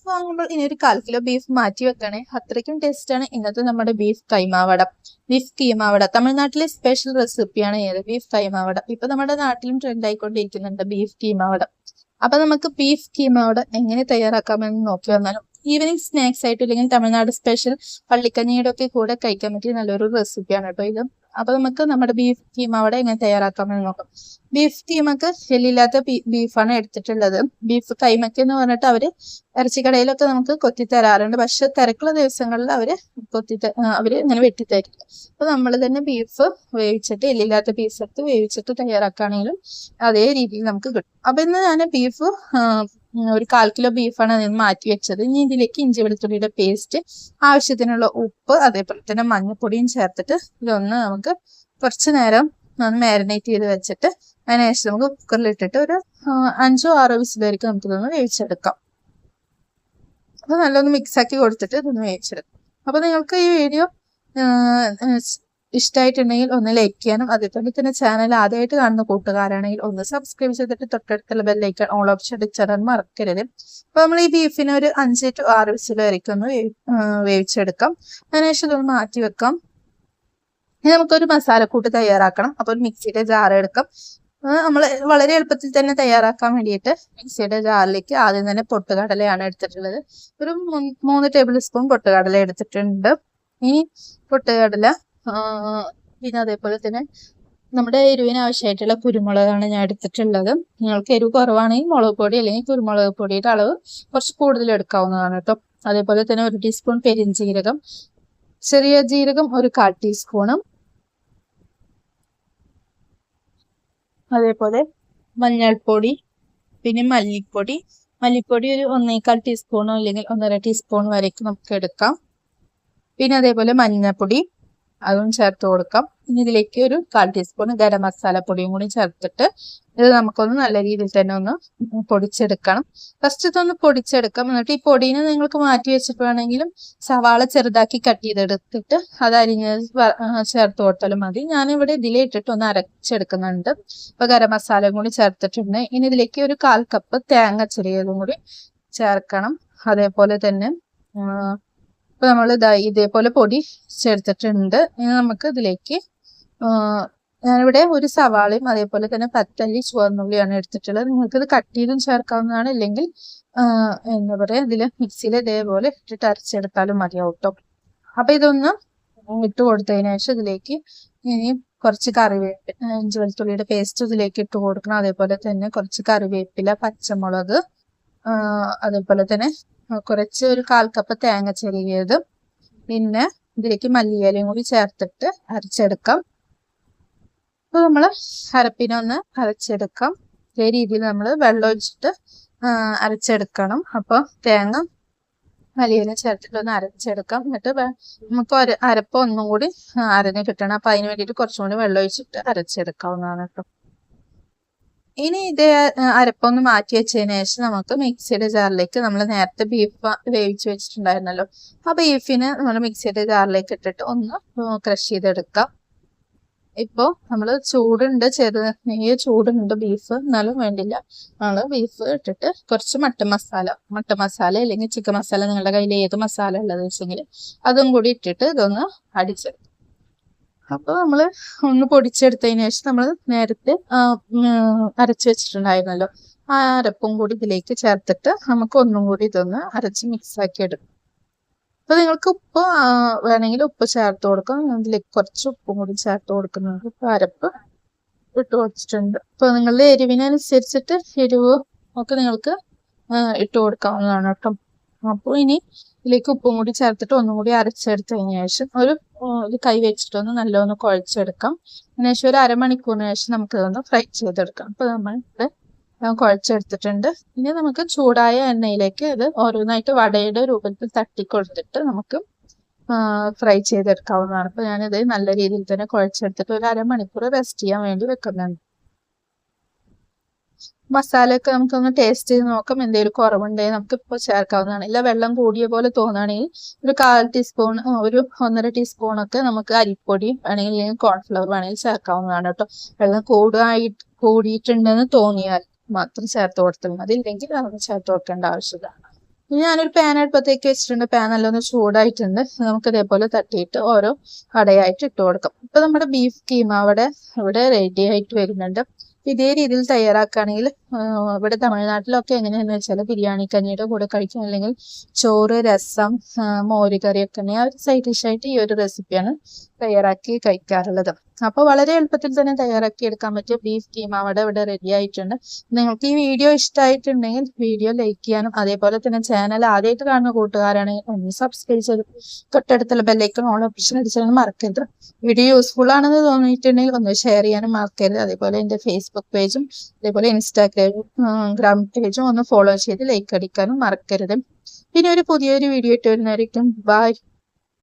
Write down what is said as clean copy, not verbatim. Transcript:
വാങ്ങുമ്പോൾ ഇനി ഒരു 1/4 കിലോ ബീഫ് മാറ്റി വെക്കണേ. അത്രയ്ക്കും ടേസ്റ്റാണ് ഇന്നത്തെ നമ്മുടെ ബീഫ് കൈമാവട, ബീഫ് കീമാവട. തമിഴ്നാട്ടിലെ സ്പെഷ്യൽ റെസിപ്പിയാണ് ഏത് ബീഫ് കൈമാവട. ഇപ്പൊ നമ്മുടെ നാട്ടിലും ട്രെൻഡ് ആയിക്കൊണ്ടിരിക്കുന്നുണ്ട് ബീഫ് കീമാവട. അപ്പൊ നമുക്ക് ബീഫ് കീമാവട എങ്ങനെ തയ്യാറാക്കാമെന്ന് നോക്കി വന്നാലും ഈവനിങ് സ്നാക്സ് ആയിട്ട് അല്ലെങ്കിൽ തമിഴ്നാട് സ്പെഷ്യൽ പള്ളിക്കഞ്ഞിയുടെ ഒക്കെ കൂടെ കഴിക്കാൻ പറ്റിയ നല്ലൊരു റെസിപ്പിയാണ് കേട്ടോ ഇത്. അപ്പൊ നമുക്ക് നമ്മുടെ ബീഫ് കീമാവട എങ്ങനെ തയ്യാറാക്കാമെന്ന് നോക്കാം. ബീഫ് കീമക്ക് എല്ലില്ലാത്ത ബീഫാണ് എടുത്തിട്ടുള്ളത്. ബീഫ് കൈമക്ക് എന്ന് പറഞ്ഞിട്ട് അവര് ഇറച്ചിക്കടയിലൊക്കെ നമുക്ക് കൊത്തി തരാറുണ്ട്. പക്ഷെ തിരക്കുള്ള ദിവസങ്ങളിൽ അവര് ഇങ്ങനെ വെട്ടിത്തരില്ല. അപ്പൊ നമ്മൾ തന്നെ ബീഫ് വേവിച്ചിട്ട് എല്ലില്ലാത്ത പീസ് എടുത്ത് വേവിച്ചിട്ട് തയ്യാറാക്കുകയാണെങ്കിലും അതേ രീതിയിൽ നമുക്ക് കിട്ടും. അപ്പൊ ഇന്ന് ഞാൻ ബീഫ് ഒരു 1/4 കിലോ ബീഫാണ് അതിന് മാറ്റി വെച്ചത്. ഇനി ഇതിലേക്ക് ഇഞ്ചി വെളുത്തുള്ളിയുടെ പേസ്റ്റ്, ആവശ്യത്തിനുള്ള ഉപ്പ്, അതേപോലെ തന്നെ മഞ്ഞൾപ്പൊടിയും ചേർത്തിട്ട് ഇതൊന്ന് നമുക്ക് കുറച്ചു നേരം മാരിനേറ്റ് ചെയ്ത് വെച്ചിട്ട് അതിനുശേഷം നമുക്ക് കുക്കറിലിട്ടിട്ട് ഒരു 5-6 വിസിൽ വരെയൊക്കെ നമുക്കിതൊന്ന് വേവിച്ചെടുക്കാം. അപ്പൊ നല്ലൊന്ന് മിക്സ് ആക്കി കൊടുത്തിട്ട് ഇതൊന്ന് വേവിച്ചെടുക്കാം. അപ്പൊ നിങ്ങൾക്ക് ഈ വീഡിയോ ഇഷ്ടമായിട്ടുണ്ടെങ്കിൽ ഒന്ന് ലൈക്ക് ചെയ്യാനും, അതേപോലെ തന്നെ ചാനൽ ആദ്യമായിട്ട് കാണുന്ന കൂട്ടുകാരാണെങ്കിൽ ഒന്ന് സബ്സ്ക്രൈബ് ചെയ്തിട്ട് തൊട്ടടുത്തുള്ള ബെല്ലൈക്കൺ ഓൾ ഓപ്ഷൻ അടിച്ചാൽ മറക്കരുത്. അപ്പൊ നമ്മൾ ഈ ബീഫിനെ ഒരു 5-6 വിസിൽ വരെയൊക്കെ ഒന്ന് വേവിച്ചെടുക്കാം. അതിനുശേഷം ഇതൊന്ന് മാറ്റി വെക്കാം. ഇനി നമുക്കൊരു മസാലക്കൂട്ട് തയ്യാറാക്കണം. അപ്പൊ ഒരു മിക്സിയുടെ ജാർ എടുക്കാം. നമ്മൾ വളരെ എളുപ്പത്തിൽ തന്നെ തയ്യാറാക്കാൻ വേണ്ടിയിട്ട് മിക്സിയുടെ ജാറിലേക്ക് ആദ്യം തന്നെ പൊട്ടുകടലയാണ് എടുത്തിട്ടുള്ളത്. ഒരു 3 ടേബിൾ സ്പൂൺ പൊട്ടുകടല എടുത്തിട്ടുണ്ട്. ഇനി പൊട്ടുകടല, പിന്നെ അതേപോലെ തന്നെ നമ്മുടെ എരിവിന് ആവശ്യമായിട്ടുള്ള കുരുമുളകാണ് ഞാൻ എടുത്തിട്ടുള്ളത്. നിങ്ങൾക്ക് എരിവ് കുറവാണെങ്കിൽ മുളക് പൊടി അല്ലെങ്കിൽ കുരുമുളക് പൊടിയുടെ അളവ് കുറച്ച് കൂടുതൽ എടുക്കാവുന്നതാണ് കേട്ടോ. അതേപോലെ തന്നെ 1 ടീസ്പൂൺ പെരിഞ്ജീരകം, ചെറിയ ജീരകം ഒരു 1/4 ടീസ്പൂണും, അതേപോലെ മഞ്ഞൾപ്പൊടി, പിന്നെ മല്ലിപ്പൊടി ഒരു 1/4 ടീസ്പൂണോ അല്ലെങ്കിൽ 1.5 ടീസ്പൂൺ വരേക്ക് നമുക്ക് എടുക്കാം. പിന്നെ അതേപോലെ മഞ്ഞൾപ്പൊടി അതും ചേർത്ത് കൊടുക്കാം. ഇനി ഇതിലേക്ക് ഒരു 1/4 ടീസ്പൂൺ ഗരം മസാല പൊടിയും കൂടി ചേർത്തിട്ട് ഇത് നമുക്കൊന്ന് നല്ല രീതിയിൽ തന്നെ ഒന്ന് പൊടിച്ചെടുക്കണം. ഫസ്റ്റ് ഇതൊന്ന് പൊടിച്ചെടുക്കാം. എന്നിട്ട് ഈ പൊടിനെ നിങ്ങൾക്ക് മാറ്റി വെച്ചിട്ട് വേണമെങ്കിലും സവാള ചെറുതാക്കി കട്ട് ചെയ്തെടുത്തിട്ട് അത് അരിഞ്ഞ് ചേർത്ത് കൊടുത്താലും മതി. ഞാനിവിടെ ഇതിലിട്ടിട്ട് ഒന്ന് അരച്ചെടുക്കുന്നുണ്ട്. ഇപ്പൊ ഗരം മസാലയും കൂടി ചേർത്തിട്ടുണ്ട്. ഇനി ഇതിലേക്ക് ഒരു 1/4 കപ്പ് തേങ്ങ ചെറിയതും കൂടി ചേർക്കണം. അതേപോലെ തന്നെ ഇപ്പൊ നമ്മൾ ഇതേപോലെ പൊടി ചേർത്തിട്ടുണ്ട്. ഇനി നമുക്ക് ഇതിലേക്ക് ഞാനിവിടെ ഒരു സവാളയും അതേപോലെ തന്നെ 10 അല്ലി ചുവന്നുള്ളിയാണ് എടുത്തിട്ടുള്ളത്. നിങ്ങൾക്ക് ഇത് കട്ട് ചെയ്തും ചേർക്കാവുന്നതാണ്. ഇല്ലെങ്കിൽ എന്താ പറയാ ഇതില് മിക്സിയിൽ ഇതേപോലെ ഇട്ടിട്ട് അരച്ചെടുത്താലും മതിയാവും കേട്ടോ. അപ്പൊ ഇതൊന്ന് ഇട്ട് കൊടുത്തതിന് ശേഷം ഇതിലേക്ക് ഇനി കുറച്ച് കറിവേപ്പില, ഇഞ്ചി വെളുത്തുള്ളിയുടെ പേസ്റ്റ് ഇതിലേക്ക് ഇട്ട് കൊടുക്കണം. അതേപോലെ തന്നെ കുറച്ച് കറിവേപ്പില, പച്ചമുളക്, അതേപോലെ തന്നെ കുറച്ച് ഒരു 1/4 കപ്പ് തേങ്ങ ചെറിയത്, പിന്നെ ഇതിലേക്ക് മല്ലിയിലയും കൂടി ചേർത്തിട്ട് അരച്ചെടുക്കാം. അപ്പൊ നമ്മള് അരപ്പിനൊന്ന് അരച്ചെടുക്കാം. ഇതേ രീതിയിൽ നമ്മൾ വെള്ളം ഒഴിച്ചിട്ട് അരച്ചെടുക്കണം. അപ്പൊ തേങ്ങ മല്ലിയില ചേർത്തിട്ട് ഒന്ന് അരച്ചെടുക്കാം. എന്നിട്ട് നമുക്ക് അരപ്പ് ഒന്നും കൂടി അരഞ്ഞ് കിട്ടണം. അപ്പൊ അതിന് വേണ്ടിയിട്ട് കുറച്ചും കൂടി വെള്ളം ഒഴിച്ചിട്ട് അരച്ചെടുക്കാവുന്നതാണ് കേട്ടോ. ഇനി ഇത് അരപ്പൊന്ന് മാറ്റി വെച്ചതിന് ശേഷം നമുക്ക് മിക്സിയുടെ ജാറിലേക്ക് നമ്മൾ നേരത്തെ ബീഫ് വേവിച്ച് വെച്ചിട്ടുണ്ടായിരുന്നല്ലോ, ആ ബീഫിന് നമ്മൾ മിക്സിയുടെ ജാറിലേക്ക് ഇട്ടിട്ട് ഒന്ന് ക്രഷ് ചെയ്തെടുക്കാം. ഇപ്പോ നമ്മള് ചൂടുണ്ട്, ചെറിയ ചൂടുണ്ട് ബീഫ്, എന്നാലും വേണ്ടില്ല. നമ്മള് ബീഫ് ഇട്ടിട്ട് കുറച്ച് മട്ടൻ മസാല അല്ലെങ്കിൽ ചിക്കൻ മസാല, നിങ്ങളുടെ കയ്യിൽ ഏത് മസാല ഉള്ളത് വെച്ചെങ്കിൽ അതും കൂടി ഇട്ടിട്ട് ഇതൊന്ന് അടിച്ചെടുക്കും. അപ്പൊ നമ്മള് ഒന്ന് പൊടിച്ചെടുത്തതിന് ശേഷം നമ്മൾ നേരത്തെ അരച്ചു വെച്ചിട്ടുണ്ടായിരുന്നല്ലോ, ആ അരപ്പും കൂടി ഇതിലേക്ക് ചേർത്തിട്ട് നമുക്ക് ഒന്നും കൂടി ഇതൊന്ന് അരച്ച് മിക്സ് ആക്കി എടുക്കും. അപ്പൊ നിങ്ങൾക്ക് ഉപ്പ് വേണമെങ്കിൽ ഉപ്പ് ചേർത്ത് കൊടുക്കാം. ഇതിലേക്ക് കുറച്ച് ഉപ്പും കൂടി ചേർത്ത് കൊടുക്കുന്നുണ്ട്. ഇപ്പൊ അരപ്പ് ഇട്ട് കൊടുത്തിട്ടുണ്ട്. അപ്പൊ നിങ്ങളുടെ എരിവിനനുസരിച്ചിട്ട് എരിവ് ഒക്കെ നിങ്ങൾക്ക് ഇട്ട് കൊടുക്കാവുന്നതാണ് കേട്ടോ. അപ്പോൾ ഇനി ഇതിലേക്ക് ഉപ്പും കൂടി ചേർത്തിട്ട് ഒന്നും കൂടി അരച്ചെടുത്തതിന് ശേഷം ഒരു കൈ വെച്ചിട്ടൊന്ന് നല്ലോണം കുഴച്ചെടുക്കാം. അതിനുശേഷം ഒരു അരമണിക്കൂറിന് ശേഷം നമുക്ക് ഇതൊന്ന് ഫ്രൈ ചെയ്തെടുക്കാം. അപ്പൊ നമ്മൾ ഇവിടെ കുഴച്ചെടുത്തിട്ടുണ്ട്. ഇനി നമുക്ക് ചൂടായ എണ്ണയിലേക്ക് ഇത് ഓരോന്നായിട്ട് വടയുടെ രൂപത്തിൽ തട്ടി കൊടുത്തിട്ട് നമുക്ക് ഫ്രൈ ചെയ്തെടുക്കാവുന്നതാണ്. അപ്പൊ ഞാനിത് നല്ല രീതിയിൽ തന്നെ കുഴച്ചെടുത്തിട്ട് ഒരു അരമണിക്കൂർ റെസ്റ്റ് ചെയ്യാൻ വേണ്ടി വെക്കുന്നുണ്ട്. മസാലയൊക്കെ നമുക്കൊന്ന് ടേസ്റ്റ് ചെയ്ത് നോക്കാം. എന്തെങ്കിലും കുറവുണ്ടെങ്കിൽ നമുക്ക് ഇപ്പോൾ ചേർക്കാവുന്നതാണ്. ഇല്ല വെള്ളം കൂടിയ പോലെ തോന്നുകയാണെങ്കിൽ ഒരു 1/4 ടീസ്പൂൺ, ഒരു 1.5 ടീസ്പൂണൊക്കെ നമുക്ക് അരിപ്പൊടി വേണമെങ്കിൽ കോൺഫ്ലവർ വേണമെങ്കിൽ ചേർക്കാവുന്നതാണ് കേട്ടോ. വെള്ളം കൂടിയിട്ടുണ്ടെന്ന് തോന്നിയാൽ മാത്രം ചേർത്ത് കൊടുത്താൽ മതി. ഇല്ലെങ്കിൽ അതൊന്നും ചേർത്ത് കൊടുക്കേണ്ട ആവശ്യമില്ല. ഞാനൊരു പാൻ അടുപ്പത്തേക്ക് വെച്ചിട്ടുണ്ട്. പാൻ നല്ലൊന്ന് ചൂടായിട്ടുണ്ട്. നമുക്ക് ഇതേപോലെ തട്ടിയിട്ട് ഓരോ കടയായിട്ട് ഇട്ട് കൊടുക്കാം. ഇപ്പൊ നമ്മുടെ ബീഫ് കീമ ഇവിടെ റെഡി ആയിട്ട് വരുന്നുണ്ട്. ഇതേ രീതിയിൽ തയ്യാറാക്കുകയാണെങ്കിൽ ഇവിടെ തമിഴ്നാട്ടിലൊക്കെ എങ്ങനെയാണെന്ന് വെച്ചാൽ ബിരിയാണി കഞ്ഞിയുടെ കൂടെ കഴിക്കും, അല്ലെങ്കിൽ ചോറ്, രസം, മോര് കറിയൊക്കെ ഉണ്ടെങ്കിൽ ആ ഒരു സൈഡ് ഡിഷായിട്ട് ഈ ഒരു റെസിപ്പിയാണ് തയ്യാറാക്കി കഴിക്കാറുള്ളത്. അപ്പോൾ വളരെ എളുപ്പത്തിൽ തന്നെ തയ്യാറാക്കി എടുക്കാൻ പറ്റിയ ബീഫ് കീമ ഇവിടെ റെഡി ആയിട്ടുണ്ട്. നിങ്ങൾക്ക് ഈ വീഡിയോ ഇഷ്ടമായിട്ടുണ്ടെങ്കിൽ വീഡിയോ ലൈക്ക് ചെയ്യാനും, അതേപോലെ തന്നെ ചാനൽ ആദ്യമായിട്ട് കാണുന്ന കൂട്ടുകാരാണെങ്കിൽ ഒന്ന് സബ്സ്ക്രൈബ് ചെയ്ത് തൊട്ടടുത്തുള്ള ബെല്ലൈക്കൺ ഓൾ ഓപ്ഷൻ അടിച്ചാലും മറക്കരുത്. വീഡിയോ യൂസ്ഫുൾ ആണെന്ന് തോന്നിയിട്ടുണ്ടെങ്കിൽ ഒന്ന് ഷെയർ ചെയ്യാനും മറക്കരുത്. അതേപോലെ എൻ്റെ ഫേസ്ബുക്ക് പേജും അതേപോലെ ഇൻസ്റ്റാഗ്രാം പേജും ഒന്ന് ഫോളോ ചെയ്ത് ലൈക്ക് അടിക്കാനും മറക്കരുത്. പിന്നെ ഒരു പുതിയൊരു വീഡിയോ ഇട്ട് വരുന്നതായിരിക്കും. ബൈ.